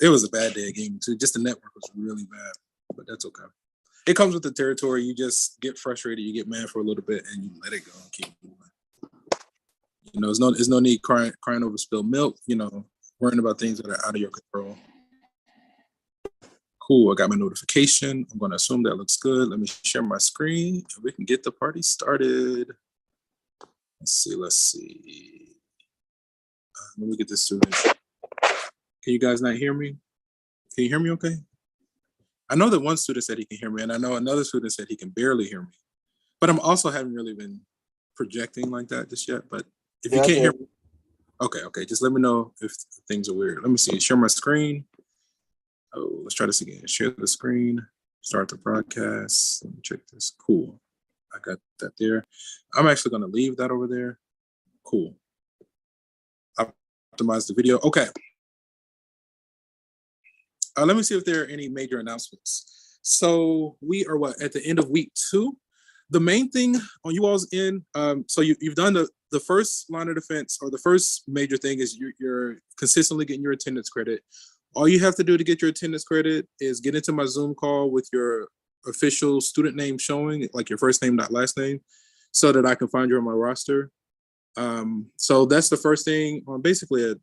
It was a bad day of gaming too. Just the network was really bad, but that's okay. It comes with the territory. You just get frustrated, you get mad for a little bit, and you let it go and keep moving. You know, there's no need crying over spilled milk. You know, worrying about things that are out of your control. Cool, I got my notification. I'm going to assume that looks good. Let me share my screen and we can get the party started. Let's see. Let me get this student. Can you guys not hear me? Can you hear me okay? I know that one student said he can hear me, and I know another student said he can barely hear me. But I'm also haven't really been projecting like that just yet. But if you can't hear me, okay, just let me know if things are weird. Let me see, share my screen. Oh, let's try this again. Share the screen, start the broadcast. Let me check this. Cool. I got that there. I'm actually going to leave that over there. Cool. Optimize the video. Okay. Let me see if there are any major announcements. So we are at the end of week 2. The main thing on you all's end, so you've done the first line of defense, or the first major thing is you're consistently getting your attendance credit. All you have to do to get your attendance credit is get into my Zoom call with your official student name showing, like your first name, not last name, so that I can find you on my roster. So that's the first thing on basically at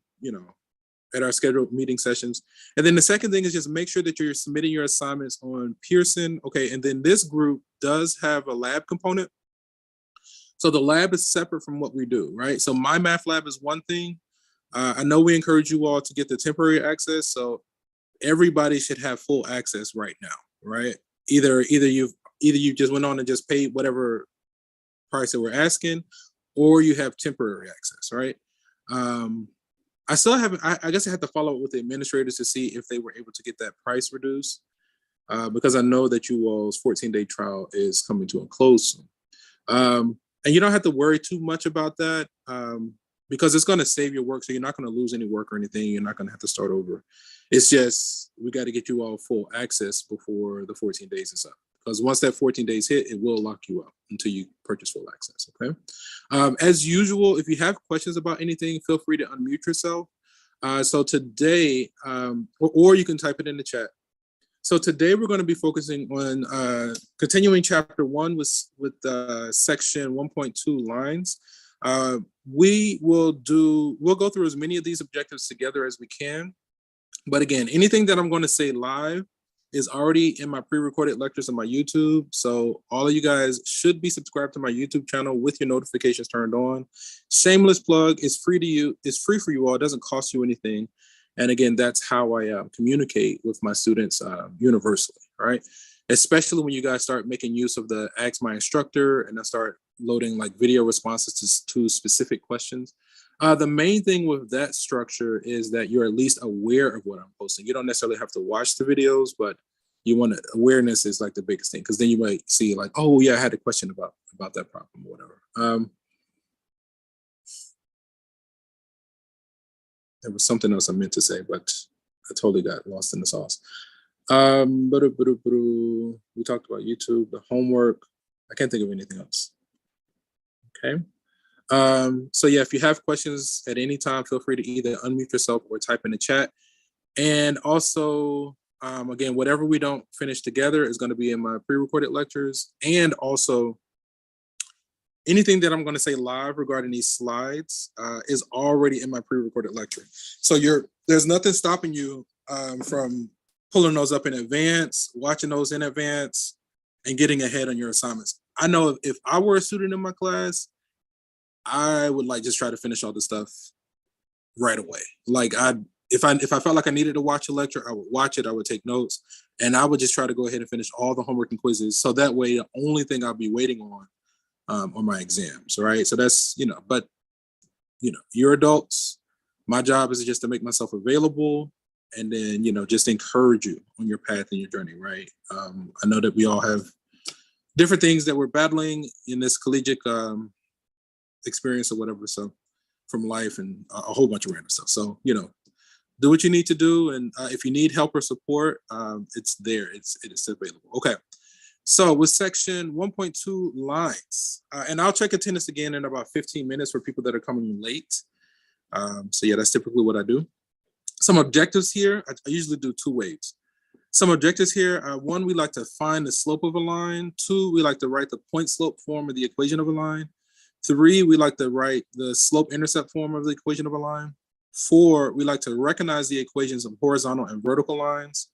our scheduled meeting sessions. And then the second thing is just make sure that you're submitting your assignments on Pearson. Okay, and then this group does have a lab component. So the lab is separate from what we do, right? So my math lab is one thing. I know we encourage you all to get the temporary access, so everybody should have full access right now, right? Either you just went on and just paid whatever price that we're asking, or you have temporary access, right? I still haven't. I guess I had to follow up with the administrators to see if they were able to get that price reduced, because I know that you all's 14-day trial is coming to a close soon. And you don't have to worry too much about that, because it's going to save your work. So you're not going to lose any work or anything. You're not going to have to start over. It's just, we got to get you all full access before the 14 days is up. Because once that 14 days hit, it will lock you up until you purchase full access, okay? As usual, if you have questions about anything, feel free to unmute yourself. So today, or you can type it in the chat. So today we're going to be focusing on continuing chapter 1 with section 1.2 lines. We'll go through as many of these objectives together as we can. But again, anything that I'm going to say live is already in my pre-recorded lectures on my YouTube. So all of you guys should be subscribed to my YouTube channel with your notifications turned on. Shameless plug, it's free to you. It's free for you all. It doesn't cost you anything. And again, that's how I communicate with my students universally, right? Especially when you guys start making use of the Ask My Instructor and I start loading like video responses to specific questions. The main thing with that structure is that you're at least aware of what I'm posting. You don't necessarily have to watch the videos, but awareness is like the biggest thing, because then you might see like, oh yeah, I had a question about that problem or whatever. There was something else I meant to say, but I totally got lost in the sauce. We talked about YouTube, the homework. I can't think of anything else. Okay. So yeah, if you have questions at any time, feel free to either unmute yourself or type in the chat. And also, again, whatever we don't finish together is going to be in my pre-recorded lectures. And also, anything that I'm going to say live regarding these slides is already in my pre-recorded lecture. So there's nothing stopping you from pulling those up in advance, watching those in advance, and getting ahead on your assignments. I know if I were a student in my class, I would like just try to finish all the stuff right away. Like if I felt like I needed to watch a lecture, I would watch it, I would take notes, and I would just try to go ahead and finish all the homework and quizzes. So that way, the only thing I'll be waiting on my exams, right? So that's, but you're adults. My job is just to make myself available and then, just encourage you on your path and your journey, right? I know that we all have different things that we're battling in this collegiate experience or whatever, so from life and a whole bunch of random stuff. So, do what you need to do. And if you need help or support, it's there, it is available. Okay. So with section 1.2 lines, and I'll check attendance again in about 15 minutes for people that are coming late. So yeah, that's typically what I do. Some objectives here, I usually do 2 ways. Some objectives here, one, we like to find the slope of a line. 2, we like to write the point slope form of the equation of a line. 3, we like to write the slope intercept form of the equation of a line. 4, we like to recognize the equations of horizontal and vertical lines.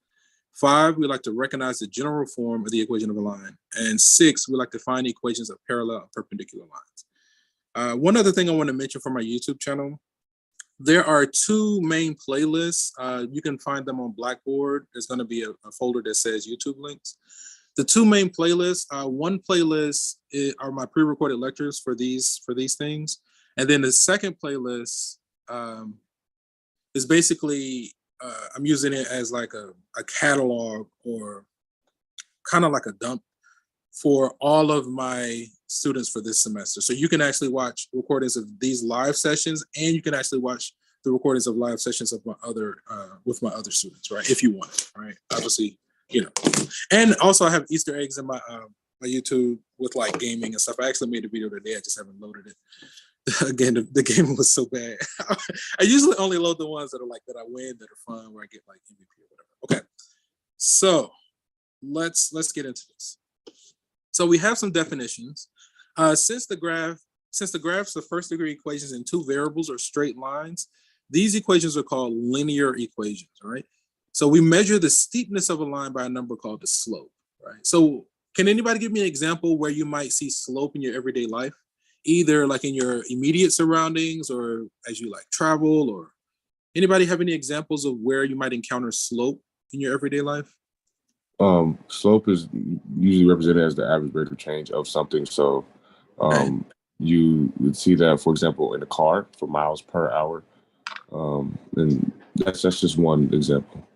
5, we like to recognize the general form of the equation of a line. And 6, we like to find equations of parallel and perpendicular lines. One other thing I want to mention for my YouTube channel, there are 2 main playlists. You can find them on Blackboard. There's going to be a folder that says YouTube links. The 2 main playlists, one playlist are my pre-recorded lectures for these things. And then the second playlist is basically, I'm using it as like a catalog or kind of like a dump for all of my students for this semester. So you can actually watch recordings of these live sessions, and you can actually watch the recordings of live sessions of my other with my other students, right? If you want, right? Obviously, you know. And also I have Easter eggs in my my YouTube with like gaming and stuff. I actually made a video today, I just haven't loaded it. Again, the game was so bad. I usually only load the ones that are like that I win, that are fun, where I get like MVP or whatever. Okay, so let's get into this. So we have some definitions. Since the graphs of first degree equations in 2 variables or straight lines, these equations are called linear equations, right? So we measure the steepness of a line by a number called the slope, right? So can anybody give me an example where you might see slope in your everyday life? Either like in your immediate surroundings or as you like travel, or anybody have any examples of where you might encounter slope in your everyday life? Slope is usually represented as the average rate of change of something. So you would see that, for example, in a car for miles per hour. And that's just one example.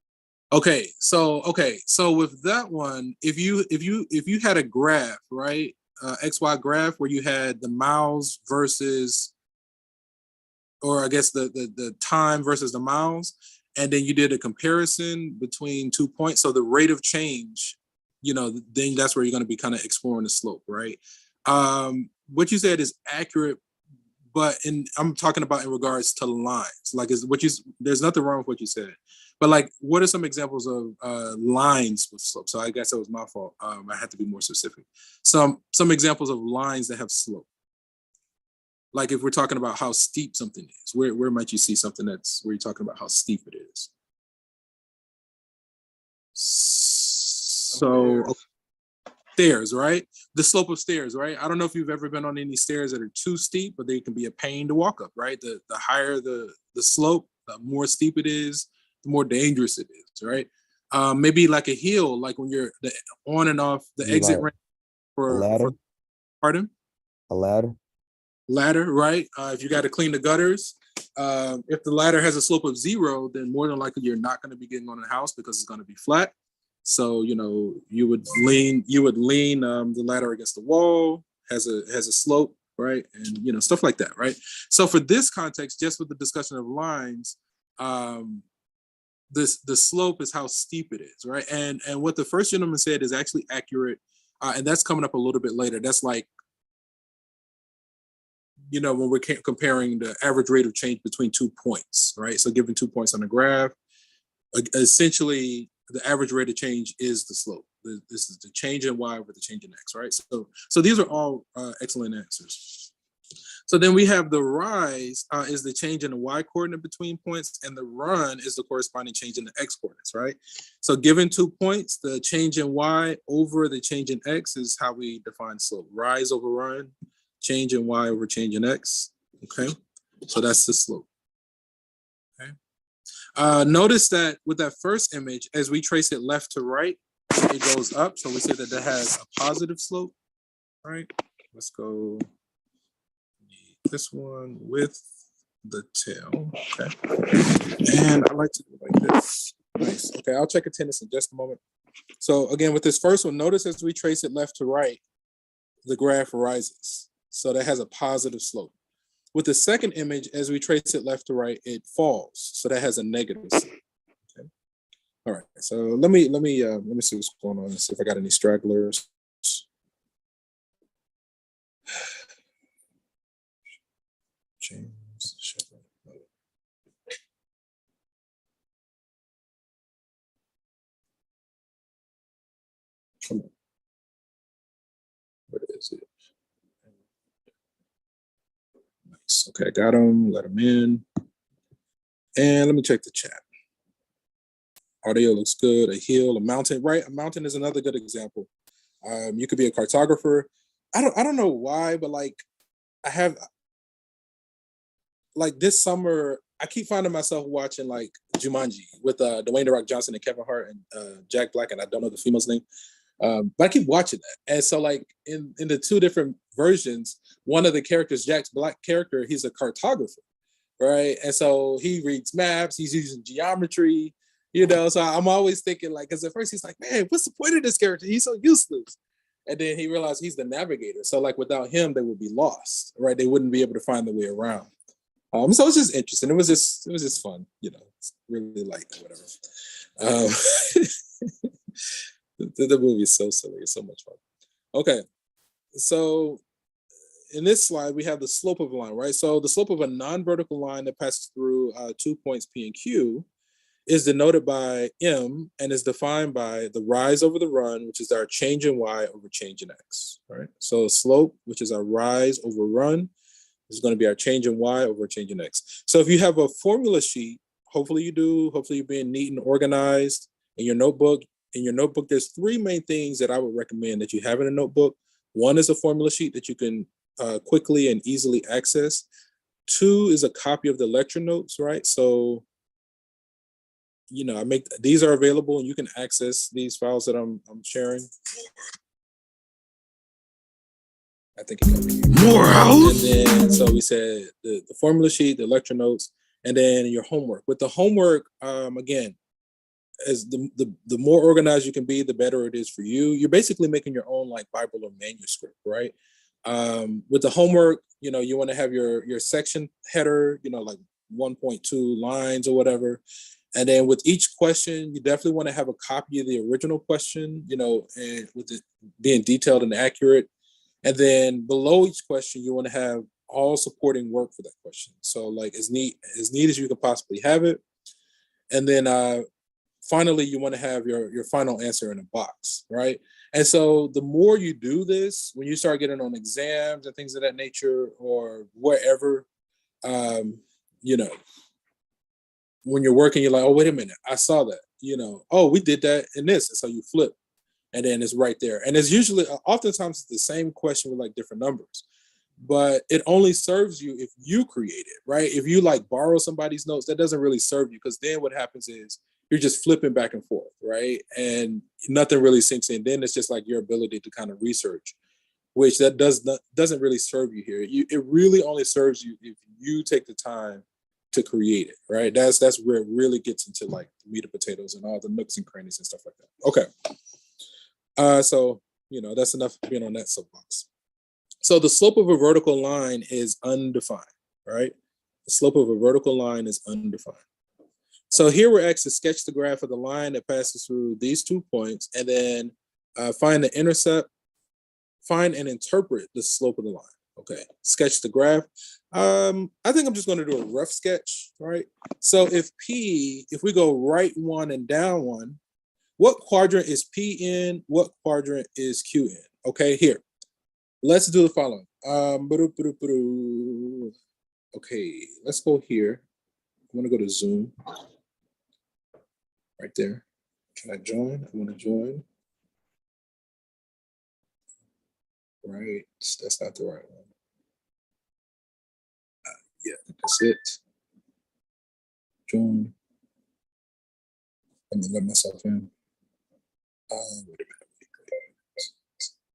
Okay, so with that one, if you had a graph, right, XY graph where you had the miles versus, or I guess the time versus the miles, and then you did a comparison between 2 points, so the rate of change, you know, then that's where you're going to be kind of exploring the slope, right? What you said is accurate, but I'm talking about in regards to lines. Like, there's nothing wrong with what you said, but like, what are some examples of lines with slope? So I guess that was my fault. I had to be more specific. Some examples of lines that have slope. Like if we're talking about how steep something is, where might you see something that's where you're talking about how steep it is? So stairs, right? The slope of stairs, right? I don't know if you've ever been on any stairs that are too steep, but they can be a pain to walk up, right? The higher the slope, the more steep it is, the more dangerous it is, right? Maybe like a hill, like when you're on and off the exit ramp for pardon? A ladder. Ladder, right? If you got to clean the gutters, if the ladder has a slope of 0, then more than likely you're not going to be getting on the house because it's going to be flat. So you know you would lean the ladder against the wall, has a slope, right? And you know, stuff like that, right? So for this context, just with the discussion of lines, the slope is how steep it is, right? And what the first gentleman said is actually accurate, and that's coming up a little bit later. That's like, you know, when we're comparing the average rate of change between 2 points, right? So given 2 points on the graph, essentially the average rate of change is the slope. This is the change in y over the change in x, right? So these are all excellent answers. So then we have the rise is the change in the y coordinate between points, and the run is the corresponding change in the x coordinates, right? So given 2 points, the change in y over the change in x is how we define slope. Rise over run, change in y over change in x, okay? So that's the slope, okay? Notice that with that first image, as we trace it left to right, it goes up. So we say that has a positive slope, right? Let's go this one with the tail, okay? And I like to do it like this. Nice. Okay, I'll check attendance in just a moment. So again, with this first one, notice as we trace it left to right, the graph rises. So that has a positive slope. With the second image, as we trace it left to right, it falls. So that has a negative slope. Okay. All right. So let me see what's going on. See if I got any stragglers. James. Come on. What is it? Nice. Okay, got him. Let him in. And let me check the chat. Audio looks good. A hill, a mountain, right? A mountain is another good example. You could be a cartographer. I don't know why, but like I have like this summer, I keep finding myself watching like Jumanji with Dwayne The Rock Johnson and Kevin Hart and Jack Black, and I don't know the female's name. But I keep watching that. And so like in the two different versions, one of the characters, Jack's Black character, he's a cartographer, right? And so he reads maps, he's using geometry, so I'm always thinking like, because at first he's like, man, what's the point of this character? He's so useless. And then he realized he's the navigator. So like without him, they would be lost, right? They wouldn't be able to find the way around. So it's just interesting. It was just fun, it's really light or whatever. The movie is so silly. It's so much fun. Okay. So in this slide, we have the slope of a line, right? So the slope of a non-vertical line that passes through 2 points P and Q is denoted by M and is defined by the rise over the run, which is our change in Y over change in X, right? So slope, which is our rise over run, is going to be our change in Y over change in X. So if you have a formula sheet, hopefully you do, hopefully you're being neat and organized in your notebook. In your notebook, there's three main things that I would recommend that you have in a notebook. One is a formula sheet that you can quickly and easily access. Two is a copy of the lecture notes, right? So, these are available and you can access these files that I'm sharing. I think it got me. Morehouse. And then, so we said the formula sheet, the lecture notes, and then your homework. With the homework, again, as the more organized you can be, the better it is for you. You're basically making your own like Bible or manuscript, right? With the homework, you want to have your section header, like 1.2 lines or whatever. And then with each question, you definitely want to have a copy of the original question, and with it being detailed and accurate. And then below each question, you want to have all supporting work for that question. So like as neat as you can possibly have it. And then finally, you want to have your final answer in a box, right? And so the more you do this, when you start getting on exams and things of that nature or wherever, when you're working, you're like, oh, wait a minute, I saw that, oh, we did that in this. And so you flip and then it's right there. And it's usually, oftentimes it's the same question with like different numbers, but it only serves you if you create it, right? If you like borrow somebody's notes, that doesn't really serve you because then what happens is you're just flipping back and forth, right? And nothing really sinks in. Then it's just like your ability to kind of research, which that doesn't really serve you here. It really only serves you if you take the time to create it, right? That's where it really gets into like the meat and potatoes and all the nooks and crannies and stuff like that. Okay. So, that's enough being on that soapbox. So the slope of a vertical line is undefined, right? The slope of a vertical line is undefined. So here we're asked to sketch the graph of the line that passes through these 2 points and then find the intercept, find and interpret the slope of the line. Okay, sketch the graph. I think I'm just going to do a rough sketch, right? So if we go right one and down one, what quadrant is P in? What quadrant is Q in? Okay, here. Let's do the following. Okay, let's go here. I'm going to go to Zoom. Right there. Can I join? I want to join. Right. That's not the right one. Yeah, that's it. Join. Let me let myself in. Wait a minute.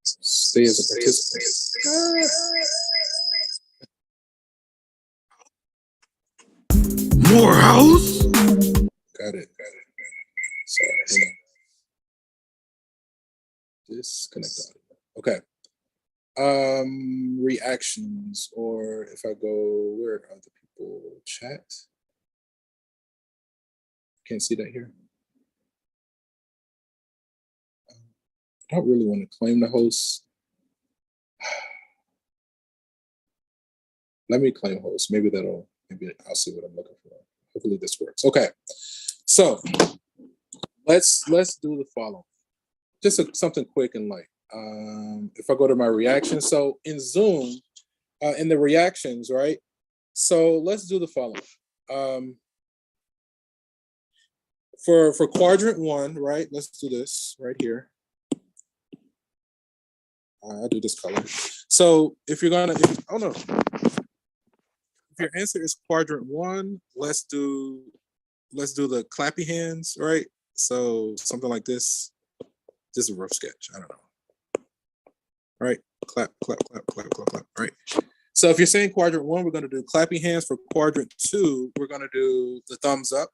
Stay as a participant. Morehouse. Got it. Sorry. Hold on. Disconnect audio. Okay. Reactions, or if I go, where are the people chat? Can't see that here. I don't really want to claim the host. Let me claim host. Maybe I'll see what I'm looking for. Hopefully this works. Okay. So let's do the following. just something quick and light. If I go to my reactions, so in Zoom, in the reactions, right? So let's do the following. For quadrant 1, right? Let's do this right here. I'll do this color. So if you're gonna, oh no, if your answer is quadrant 1, let's do the clappy hands, right? So something like this. Just a rough sketch. I don't know. Right? Clap, clap, clap, clap, clap, clap. Right. So if you're saying quadrant 1, we're going to do clappy hands. For quadrant 2, we're going to do the thumbs up.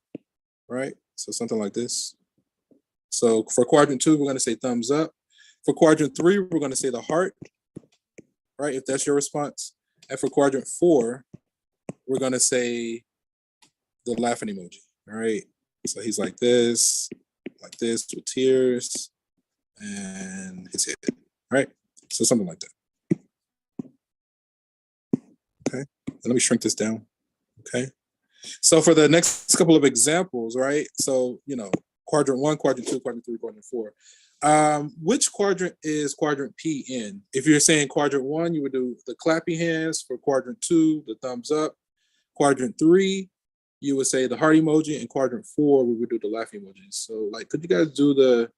Right? So something like this. So for quadrant 2, we're going to say thumbs up. For quadrant 3, we're going to say the heart. Right? If that's your response. And for quadrant 4, we're going to say the laughing emoji. All right. So he's like this with tears and his head. All right. So something like that. Okay. And let me shrink this down. Okay. So for the next couple of examples, right? So, quadrant 1, quadrant 2, quadrant 3, quadrant 4. Which quadrant is quadrant P in? If you're saying quadrant 1, you would do the clappy hands. For quadrant 2, the thumbs up. Quadrant 3, you would say the heart emoji. And quadrant 4, we would do the laughing emojis. So, could you guys do the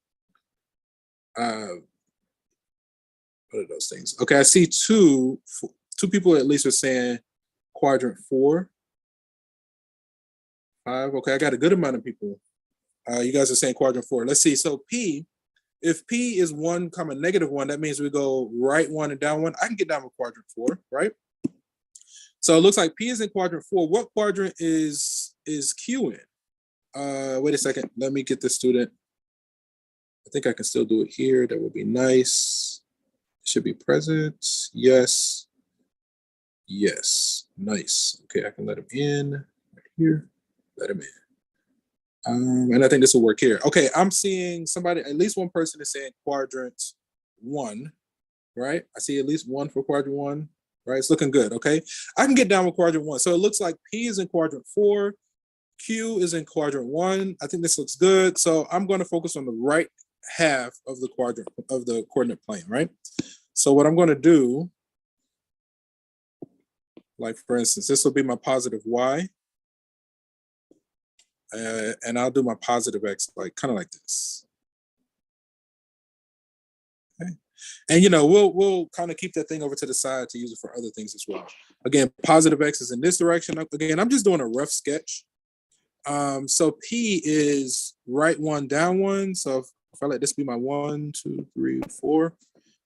what are those things? Okay, I see two people at least are saying quadrant 4. 5. Okay, I got a good amount of people. You guys are saying quadrant 4. Let's see. So P, if P is 1, -1, that means we go right 1 and down 1. I can get down with quadrant 4, right? So it looks like P is in quadrant 4. What quadrant is Q in? Wait a second. Let me get the student. I think I can still do it here. That would be nice. Should be present. Yes. Yes. Nice. Okay, I can let him in right here. Let him in. And I think this will work here. Okay, I'm seeing somebody, at least one person is saying quadrant 1, right? I see at least 1 for quadrant 1, right? It's looking good, okay? I can get down with quadrant 1. So it looks like P is in quadrant 4, Q is in quadrant 1. I think this looks good. So I'm going to focus on the right half of the quadrant of the coordinate plane, right? So what I'm going to do, like for instance, this will be my positive Y. And I'll do my positive X kind of like this. Okay. And we'll kind of keep that thing over to the side to use it for other things as well. Again, positive X is in this direction. Again, I'm just doing a rough sketch. So P is right 1, down 1. So if I let this be my 1, 2, 3, 4,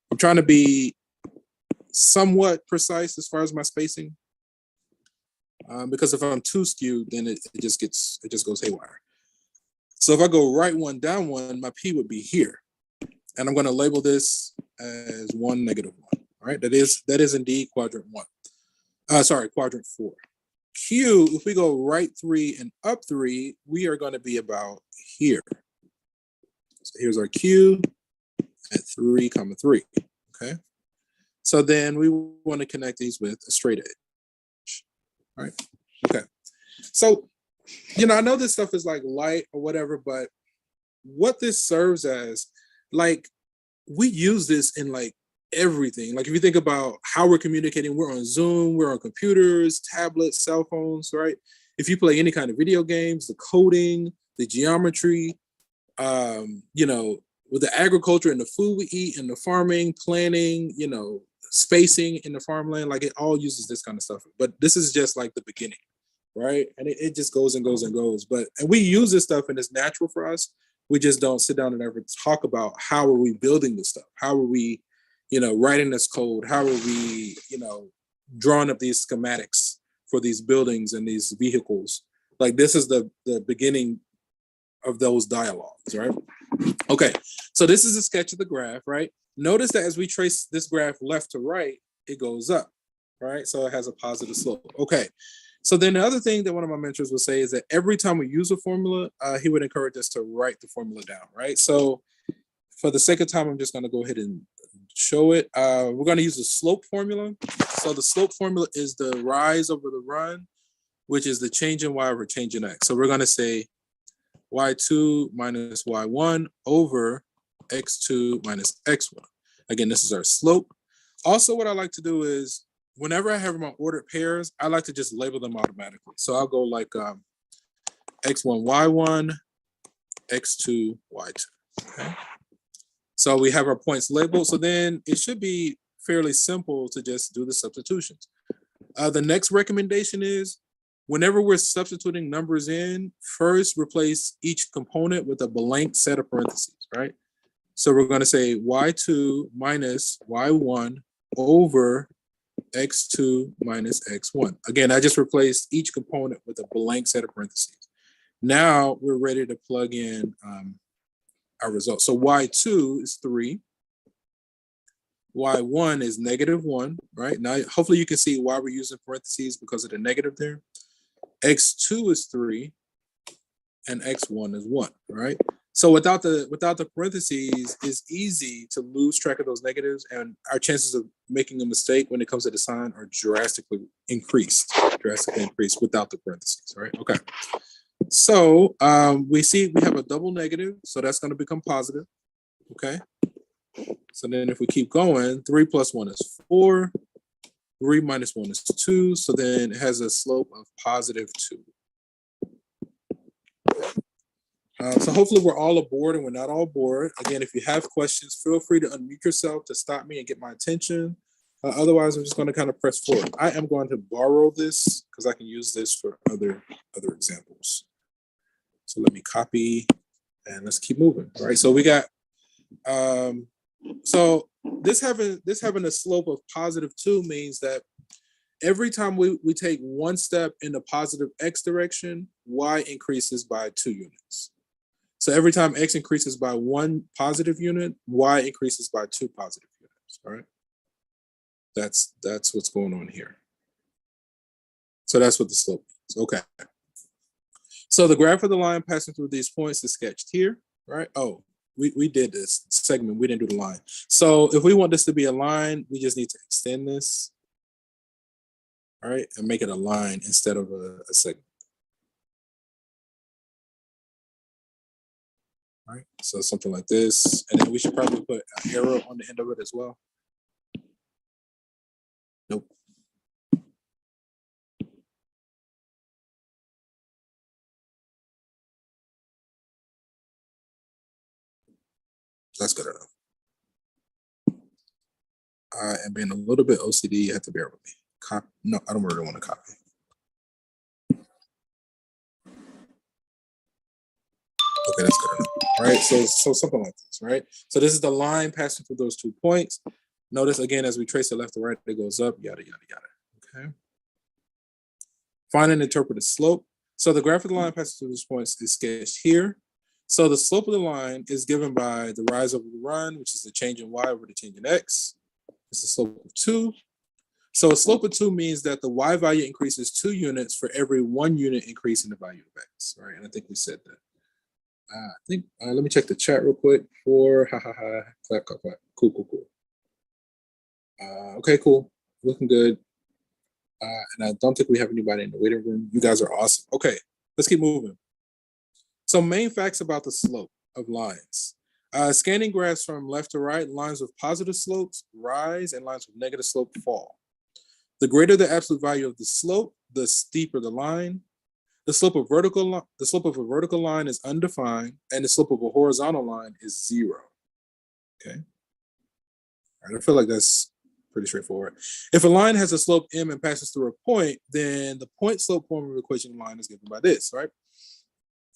I'm trying to be somewhat precise as far as my spacing. Because if I'm too skewed, then it just goes haywire. So if I go right 1, down 1, my P would be here. And I'm going to label this as 1, -1. All right, that is indeed quadrant 1. Quadrant 4. Q, if we go right 3 and up 3, we are going to be about here. So here's our Q at 3, 3. Okay. So then we want to connect these with a straight edge. All right. Okay. So, I know this stuff is light or whatever, but what this serves as, we use this in everything. If you think about how we're communicating, we're on Zoom, we're on computers, tablets, cell phones, right? If you play any kind of video games, the coding, the geometry, with the agriculture and the food we eat and the farming, planning, spacing in the farmland, it all uses this kind of stuff. But this is just the beginning, right? And it just goes and goes and goes. And we use this stuff and it's natural for us. We just don't sit down and ever talk about how are we building this stuff? How are we, writing this code? How are we, drawing up these schematics for these buildings and these vehicles? This is the beginning of those dialogues, right? Okay, so this is a sketch of the graph, right? Notice that as we trace this graph left to right, it goes up, right? So it has a positive slope. Okay, so then the other thing that one of my mentors would say is that every time we use a formula, he would encourage us to write the formula down, right? So for the sake of time, I'm just going to go ahead and show it. We're going to use the slope formula. So the slope formula is the rise over the run, which is the change in Y over change in X. So we're going to say y2 minus y1 over x2 minus x1. Again, this is our slope. Also, what I like to do is whenever I have my ordered pairs, I like to just label them automatically. So I'll go like x1, y1, x2, y2. Okay. So we have our points labeled. So then it should be fairly simple to just do the substitutions. The next recommendation is whenever we're substituting numbers in, first replace each component with a blank set of parentheses, right? So we're going to say y2 minus y1 over x2 minus x1. Again, I just replaced each component with a blank set of parentheses. Now we're ready to plug in our result. So y2 is 3. Y1 is -1, right? Now, hopefully you can see why we're using parentheses because of the negative there. X2 is 3 and X1 is 1, right? So without the parentheses, it's easy to lose track of those negatives, and our chances of making a mistake when it comes to the sign are drastically increased without the parentheses, right? Okay. So we see we have a double negative, so that's going to become positive, okay? So then if we keep going, 3 plus 1 is 4, 3 minus 1 is 2, so then it has a slope of positive 2. So hopefully we're all aboard, and we're not all aboard. Again, if you have questions, feel free to unmute yourself to stop me and get my attention. Otherwise, I'm just going to kind of press forward. I am going to borrow this because I can use this for other examples. So let me copy and let's keep moving. All right, so we got, so this having a slope of positive 2 means that every time we take one step in the positive x direction, y increases by 2 units. So every time x increases by 1 positive unit, y increases by 2 positive units, all right? That's what's going on here. So that's what the slope is, okay. So the graph of the line passing through these points is sketched here, right? Oh, we did this segment, we didn't do the line. So if we want this to be a line, we just need to extend this, all right, and make it a line instead of a segment. All right, so something like this, and then we should probably put an arrow on the end of it as well. Nope. That's good enough. I am being a little bit OCD. You have to bear with me. No, I don't really want to copy. Okay, that's good enough. All right, so something like this, right? So this is the line passing through those 2 points. Notice again, as we trace it left to right, it goes up, yada, yada, yada, okay? Find and interpret the slope. So the graph of the line passing through those points is sketched here. So the slope of the line is given by the rise over the run, which is the change in y over the change in x. It's the slope of 2. So a slope of 2 means that the y value increases 2 units for every 1 unit increase in the value of x, right? And I think we said that. Let me check the chat real quick for clap. Cool. Okay, cool. Looking good. And I don't think we have anybody in the waiting room. You guys are awesome. Okay, let's keep moving. So main facts about the slope of lines. Scanning graphs from left to right, lines with positive slopes rise and lines with negative slope fall. The greater the absolute value of the slope, the steeper the line. The slope of a vertical line is undefined, and the slope of a horizontal line is 0. Okay. All right, I feel like that's pretty straightforward. If a line has a slope m and passes through a point, then the point-slope formula equation line is given by this, right?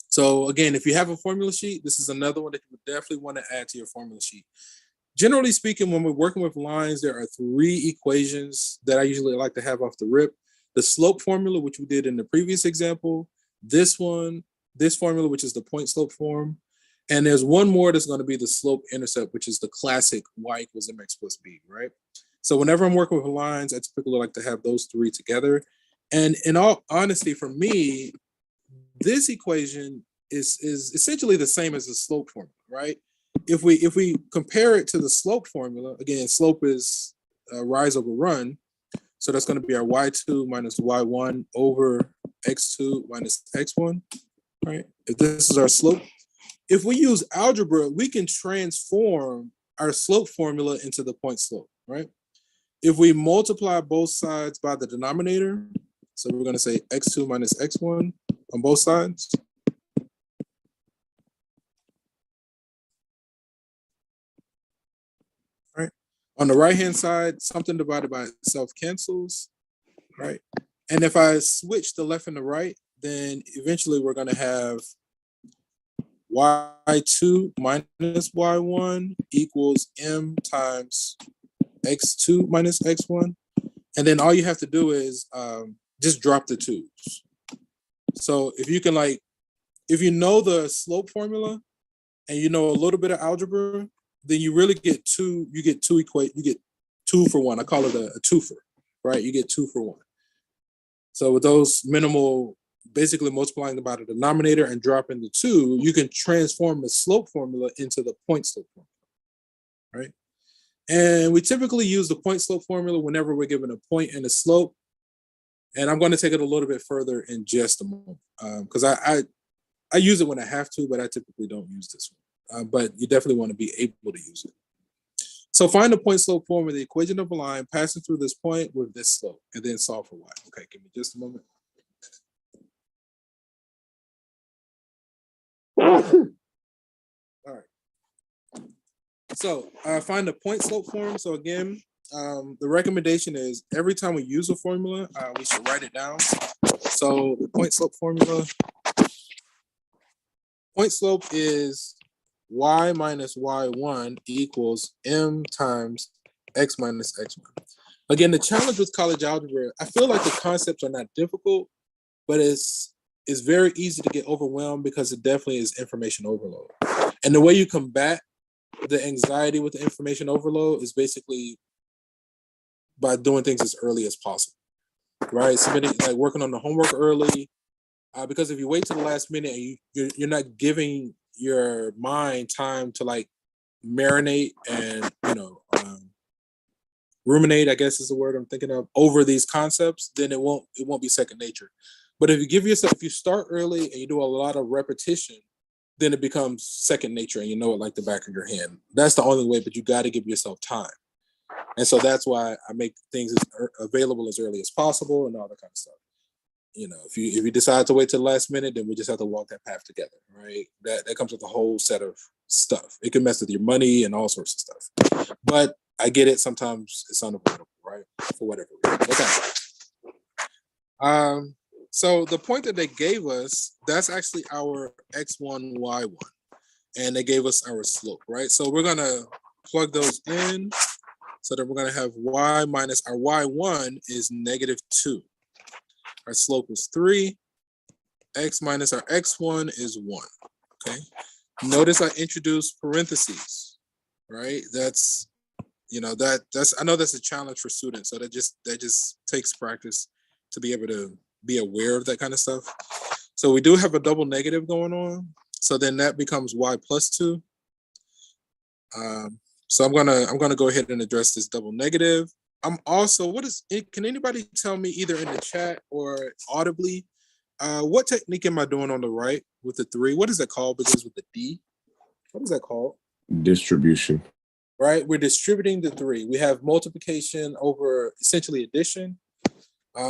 So again, if you have a formula sheet, this is another one that you would definitely want to add to your formula sheet. Generally speaking, when we're working with lines, there are 3 equations that I usually like to have off the rip. The slope formula, which we did in the previous example, this formula, which is the point slope form, and there's one more that's going to be the slope intercept, which is the classic y equals mx plus b, right? So whenever I'm working with lines, I typically like to have those 3 together. And in all honesty, for me, this equation is essentially the same as the slope formula, right? If we compare it to the slope formula, again, slope is rise over run. So that's going to be our y2 minus y1 over x2 minus x1, right? If this is our slope, if we use algebra, we can transform our slope formula into the point slope, right? If we multiply both sides by the denominator, so we're going to say x2 minus x1 on both sides. Right. On the right-hand side, something divided by itself cancels, right? And if I switch the left and the right, then eventually we're going to have y2 minus y1 equals m times x2 minus x1. And then all you have to do is just drop the 2's. So if you can if you know the slope formula and you know a little bit of algebra, then you really get two for one. I call it a twofer, right? You get 2 for 1. So with those minimal, basically multiplying by the denominator and dropping the 2, you can transform the slope formula into the point slope formula, right? And we typically use the point slope formula whenever we're given a point and a slope. And I'm going to take it a little bit further in just a moment because I use it when I have to, but I typically don't use this one. But you definitely want to be able to use it. So find the point slope formula, the equation of a line passing through this point with this slope, and then solve for y. Okay, give me just a moment. All right. So find the point slope form. So again, the recommendation is every time we use a formula, we should write it down. So the point slope formula, point slope is y minus y1 equals m times x minus x1. Again, the challenge with college algebra, I feel like the concepts are not difficult, but it's very easy to get overwhelmed because it definitely is information overload. And the way you combat the anxiety with the information overload is basically by doing things as early as possible, right? Submitting, working on the homework early, because if you wait till the last minute and you're not giving your mind time to marinate and ruminate, I guess is the word I'm thinking of, over these concepts, then it won't be second nature. But if you start early and you do a lot of repetition, then it becomes second nature and you know it like the back of your hand. That's the only way, but you got to give yourself time. And so that's why I make things available as early as possible and all that kind of stuff. If you decide to wait till the last minute, then we just have to walk that path together, right? That comes with a whole set of stuff. It can mess with your money and all sorts of stuff. But I get it. Sometimes it's unavoidable, right? For whatever reason. Okay. So the point that they gave us, that's actually our x1, y1. And they gave us our slope, right? So we're going to plug those in so that we're going to have y minus our y1 is -2. Our slope is 3. X minus our x1 is 1. Okay. Notice I introduced parentheses, right? That's I know that's a challenge for students. So that just takes practice to be able to be aware of that kind of stuff. So we do have a double negative going on. So then that becomes y plus 2. So I'm gonna go ahead and address this double negative. I'm also, can anybody tell me either in the chat or audibly, what technique am I doing on the right with the 3? What is that called? Because with the D, what is that called? Distribution. Right, we're distributing the 3. We have multiplication over essentially addition.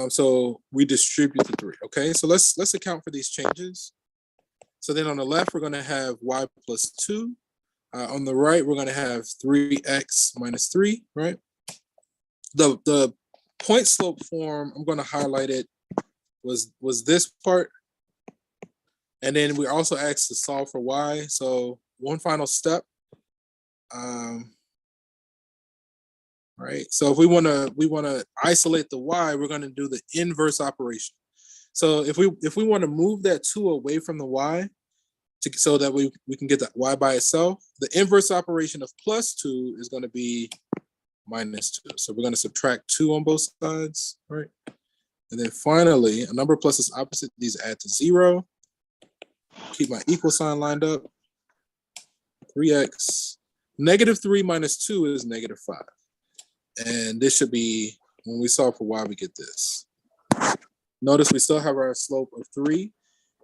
So we distribute the 3. Okay, so let's account for these changes. So then on the left, we're going to have y plus 2. On the right, we're going to have 3x minus 3, right? The point slope form, I'm going to highlight it, was this part. And then we also asked to solve for y. So one final step. Right. So if we want to isolate the y, we're going to do the inverse operation. So if we want to move that 2 away from the y so that we can get the y by itself, the inverse operation of plus 2 is going to be -2. So we're going to subtract 2 on both sides, right? And then finally, a number plus its opposite, these add to 0. Keep my equal sign lined up. 3x. -3 minus 2 is -5. And this should be, when we solve for y, we get this. Notice we still have our slope of 3.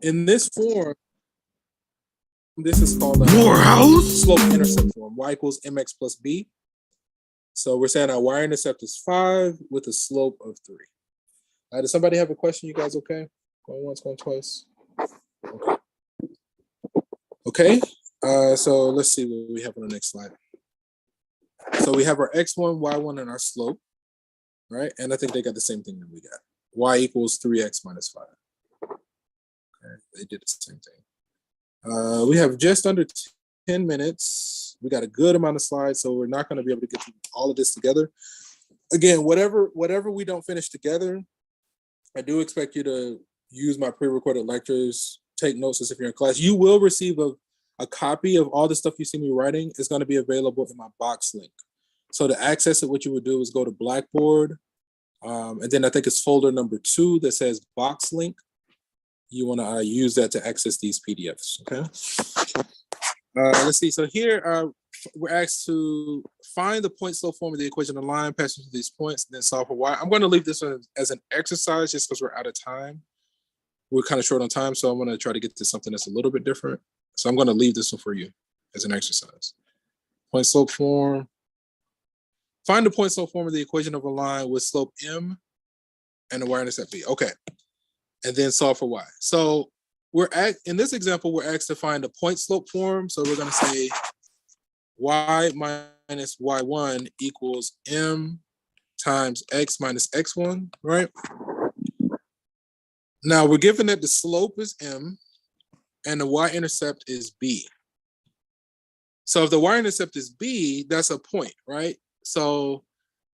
In this form, This is called Morehouse slope-intercept form. Y equals mx plus b. So we're saying our y-intercept is 5 with a slope of 3. Does somebody have a question? You guys okay? Going once, going twice. Okay. Okay. So let's see what we have on the next slide. So we have our x1, y1, and our slope, right? And I think they got the same thing that we got. Y equals 3x minus 5. Okay. They did the same thing. We have just under 10 minutes. We got a good amount of slides, so we're not going to be able to get through all of this together. Again, whatever we don't finish together, I do expect you to use my pre-recorded lectures, take notes as if you're in class. You will receive a copy of all the stuff you see me writing. Is going to be available in my box link. So to access it, what you would do is go to Blackboard, and then I think it's folder number 2 that says box link. You want to use that to access these PDFs, okay? Let's see, so here we're asked to find the point slope form of the equation of the line passing through these points and then solve for y. I'm going to leave this one as an exercise just because we're out of time. We're kind of short on time, so I'm going to try to get to something that's a little bit different. So I'm going to leave this one for you as an exercise. Point slope form. Find the point slope form of the equation of a line with slope m and the y-intercept b. Okay. And then solve for y. So in this example, we're asked to find a point slope form. So we're going to say y minus y1 equals m times x minus x1, right? Now we're given that the slope is m and the y-intercept is b. So if the y-intercept is b, that's a point, right? So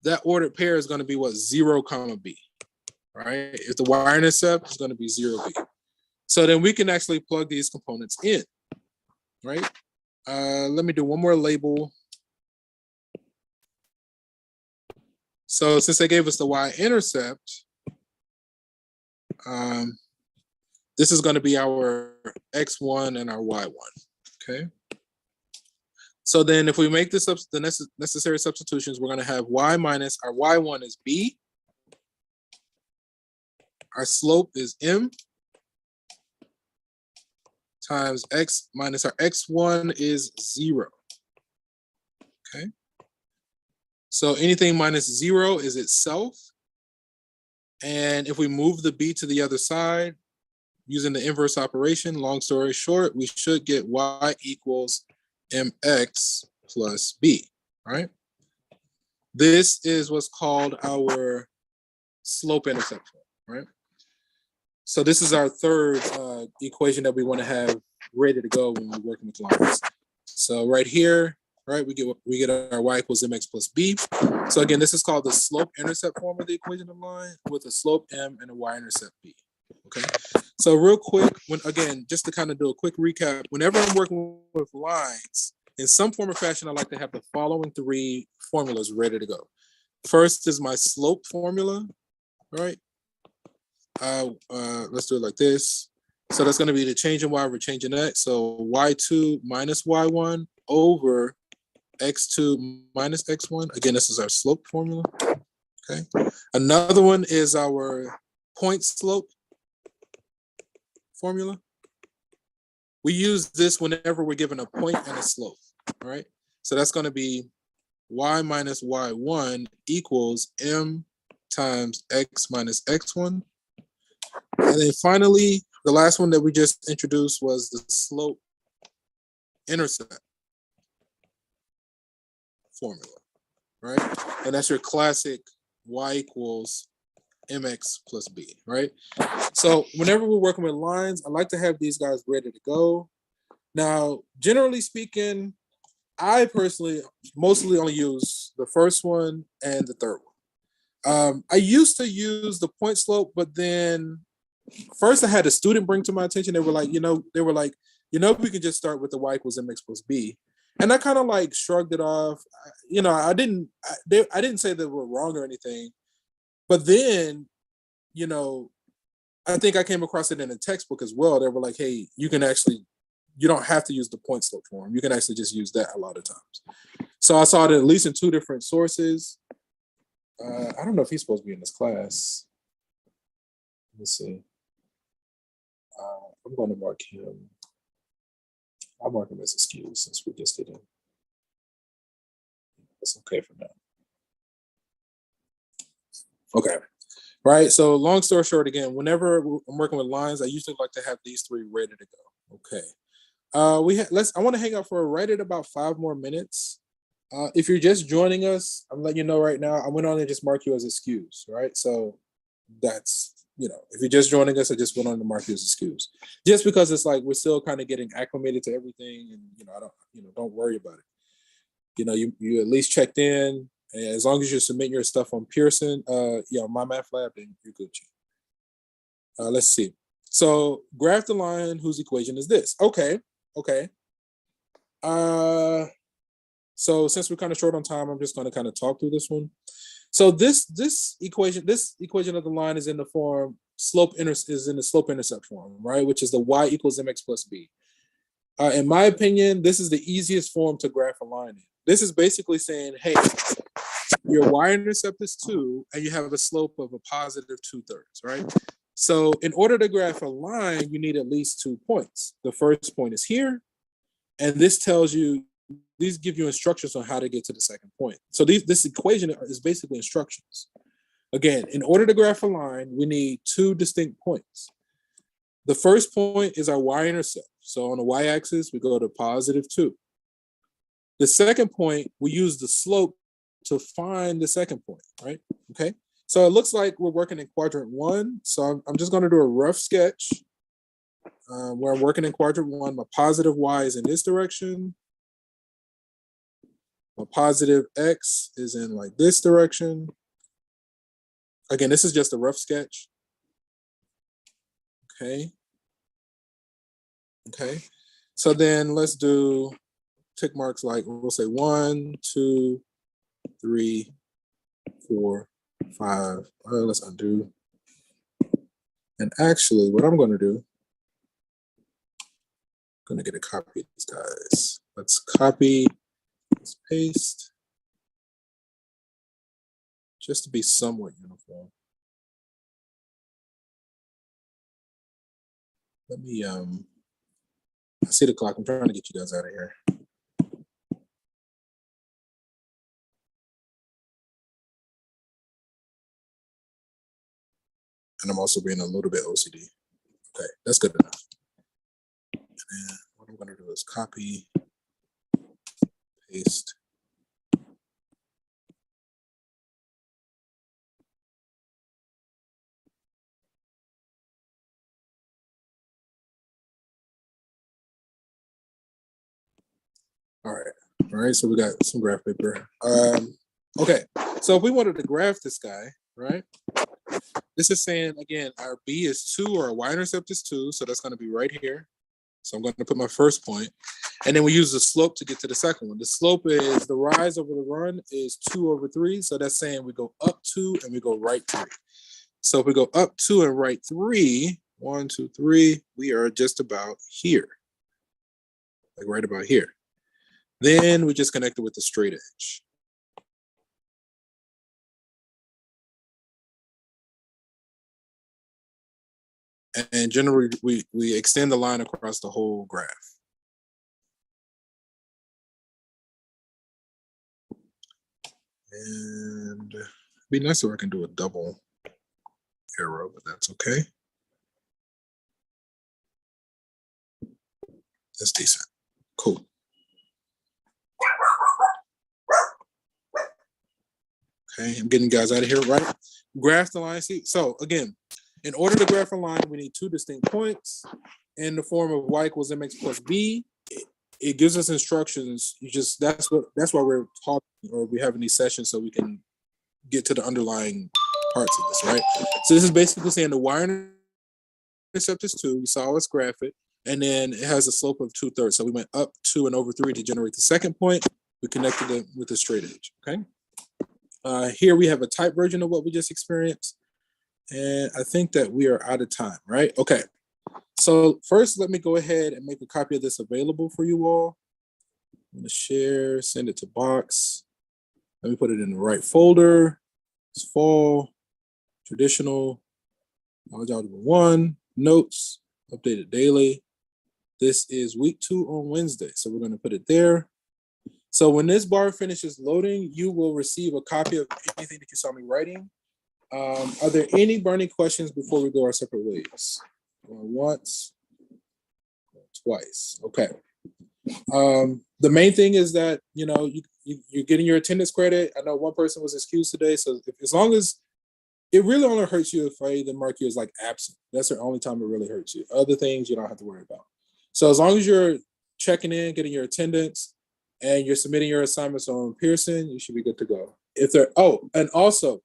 that ordered pair is going to be what? 0, b, right? If the y-intercept is going to be 0, b. So then we can actually plug these components in, right? Let me do one more label. So since they gave us the y-intercept, this is going to be our x1 and our y1, okay? So then if we make this up, the necessary substitutions, we're going to have y minus, our y1 is b, our slope is m, times x minus our x1 is 0, okay? So anything minus 0 is itself. And if we move the b to the other side, using the inverse operation, long story short, we should get y equals mx plus b, right? This is what's called our slope-intercept form, right? So this is our third equation that we want to have ready to go when we're working with lines. So right here, right, we get our y equals mx plus b. So again, this is called the slope-intercept form of the equation of line with a slope m and a y-intercept b. Okay. So real quick, again, just to kind of do a quick recap, whenever I'm working with lines, in some form or fashion, I like to have the following 3 formulas ready to go. First is my slope formula, right? Let's do it like this. So that's going to be the change in y over change in x. So y2 minus y1 over x2 minus x1. Again, this is our slope formula. Okay. Another one is our point slope formula. We use this whenever we're given a point and a slope, right? So that's going to be y minus y1 equals m times x minus x1. And then finally, the last one that we just introduced was the slope intercept formula, right? And that's your classic y equals mx plus b, right? So whenever we're working with lines, I like to have these guys ready to go. Now, generally speaking, I personally mostly only use the first one and the third one. I used to use the point slope, but then first I had a student bring to my attention. They were like, we could just start with the y equals mx plus b. And I kind of like shrugged it off. I didn't say they were wrong or anything. But then, I think I came across it in a textbook as well. They were like, hey, you don't have to use the point slope form. You can actually just use that a lot of times. So I saw it at least in 2 different sources. I don't know if he's supposed to be in this class. Let's see. I'm going to mark him. I'll mark them as excused since we just did it. It's okay for now. Okay. Right. So long story short, again, whenever I'm working with lines, I usually like to have these three ready to go. Okay. I want to hang out for right at about 5 more minutes. If you're just joining us, I'm letting you know right now, I went on and just mark you as excused, right? So that's, if you're just joining us, I just went on to mark you as excused. Just because it's like we're still kind of getting acclimated to everything, and don't worry about it. You at least checked in, and as long as you submit your stuff on Pearson, My Math Lab, then you're good. Let's see. So graph the line whose equation is this. Okay. So since we're kind of short on time, I'm just going to kind of talk through this one. So this equation of the line is in the form slope-intercept form, right? Which is the y equals mx plus b. In my opinion, this is the easiest form to graph a line in. This is basically saying, hey, your y-intercept is 2, and you have a slope of a positive 2/3, right? So in order to graph a line, you need at least 2 points. The first point is here, and these give you instructions on how to get to the second point. So this equation is basically instructions. Again, in order to graph a line, we need 2 distinct points. The first point is our y-intercept. So on the y-axis, we go to positive 2. The second point, we use the slope to find the second point, right? Okay. So it looks like we're working in quadrant 1. So I'm just going to do a rough sketch where I'm working in quadrant 1. My positive y is in this direction. My positive x is in like this direction. Again, this is just a rough sketch. Okay. So then let's do tick marks like we'll say 1, 2, 3, 4, 5. Let's undo. And actually, what I'm going to do, I'm going to get a copy of these guys. Let's copy, let's paste, just to be somewhat uniform. Let me, I see the clock. I'm trying to get you guys out of here. And I'm also being a little bit OCD. Okay, that's good enough. And what I'm going to do is copy, paste. All right, so we got some graph paper. Okay, so if we wanted to graph this guy, right? This is saying, again, our B is 2, or our y-intercept is 2, so that's going to be right here. So I'm going to put my first point, and then we use the slope to get to the second one. The slope is the rise over the run is 2/3, so that's saying we go up 2 and we go right 3. So if we go up 2 and right 3, 1, 2, 3, we are just about here, like right about here. Then we just connect it with the straight edge. And generally, we extend the line across the whole graph. And it'd be nice if I can do a double arrow, but that's okay. That's decent. Cool. Okay, I'm getting guys out of here, right? Graph the line. See, so again, in order to graph a line, we need 2 distinct points in the form of y equals mx plus b. It gives us instructions. That's why we're talking, or we're having these sessions, so we can get to the underlying parts of this, right? So this is basically saying the y-intercept is 2. You saw us graph it, and then it has a slope of 2/3. So we went up 2 and over 3 to generate the second point. We connected it with a straight edge. Okay. Here we have a type version of what we just experienced. And I think that we are out of time, right? Okay. So first, let me go ahead and make a copy of this available for you all. I'm going to share, send it to Box. Let me put it in the right folder. It's fall, traditional, College Algebra 1, notes, updated daily. This is week 2 on Wednesday. So we're going to put it there. So when this bar finishes loading, you will receive a copy of anything that you saw me writing. Are there any burning questions before we go our separate ways? Going once, twice. Okay. The main thing is that, you're getting your attendance credit. I know one person was excused today. So as long as it really only hurts you if I either mark you as like absent. That's the only time it really hurts you. Other things you don't have to worry about. So as long as you're checking in, getting your attendance, and you're submitting your assignments on Pearson, you should be good to go. And also,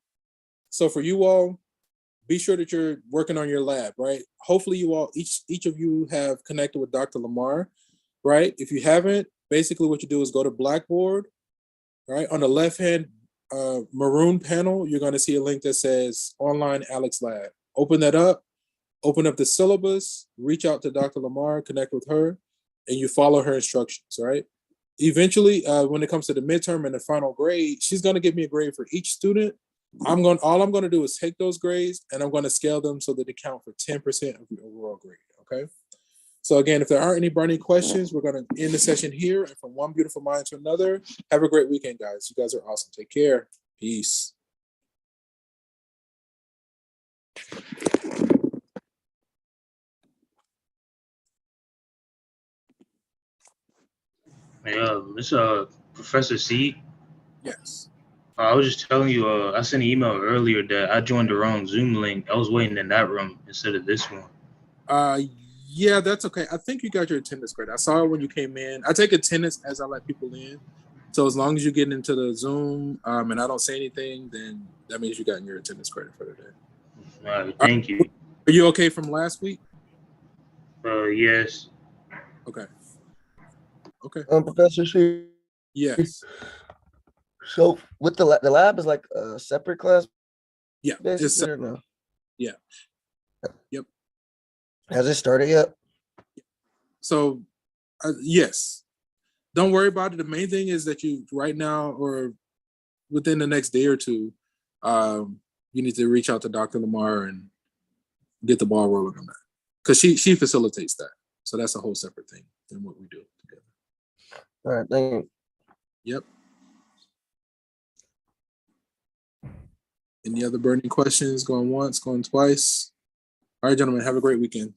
so for you all, be sure that you're working on your lab, right? Hopefully you all, each of you have connected with Dr. Lamar, right? If you haven't, basically what you do is go to Blackboard, right? On the left-hand maroon panel, you're going to see a link that says Online Alex Lab. Open that up, open up the syllabus, reach out to Dr. Lamar, connect with her, and you follow her instructions, right? Eventually, when it comes to the midterm and the final grade, she's going to give me a grade for each student. All I'm going to do is take those grades and I'm going to scale them so that they count for 10% of the overall grade, okay? So again, if there aren't any burning questions, we're going to end the session here. And from one beautiful mind to another, have a great weekend, guys. You guys are awesome. Take care. Peace. Hey, it's Professor C. Yes. I was just telling you, I sent an email earlier that I joined the wrong Zoom link. I was waiting in that room instead of this one. Yeah, that's okay. I think you got your attendance credit. I saw it when you came in. I take attendance as I let people in. So as long as you get into the Zoom and I don't say anything, then that means you got your attendance credit for the day. All right, thank you. Are you okay from last week? Yes. Okay. Okay. Professor C. Yes. So with the lab is like a separate class, Yeah. basically, or no? Yeah. Yep. Has it started yet? So, yes. Don't worry about it. The main thing is that you right now or within the next day or two, you need to reach out to Dr. Lamar and get the ball rolling on that. Because she facilitates that. So that's a whole separate thing than what we do together. All right, thank you. Yep. Any other burning questions? Going once, going twice? All right, gentlemen, have a great weekend.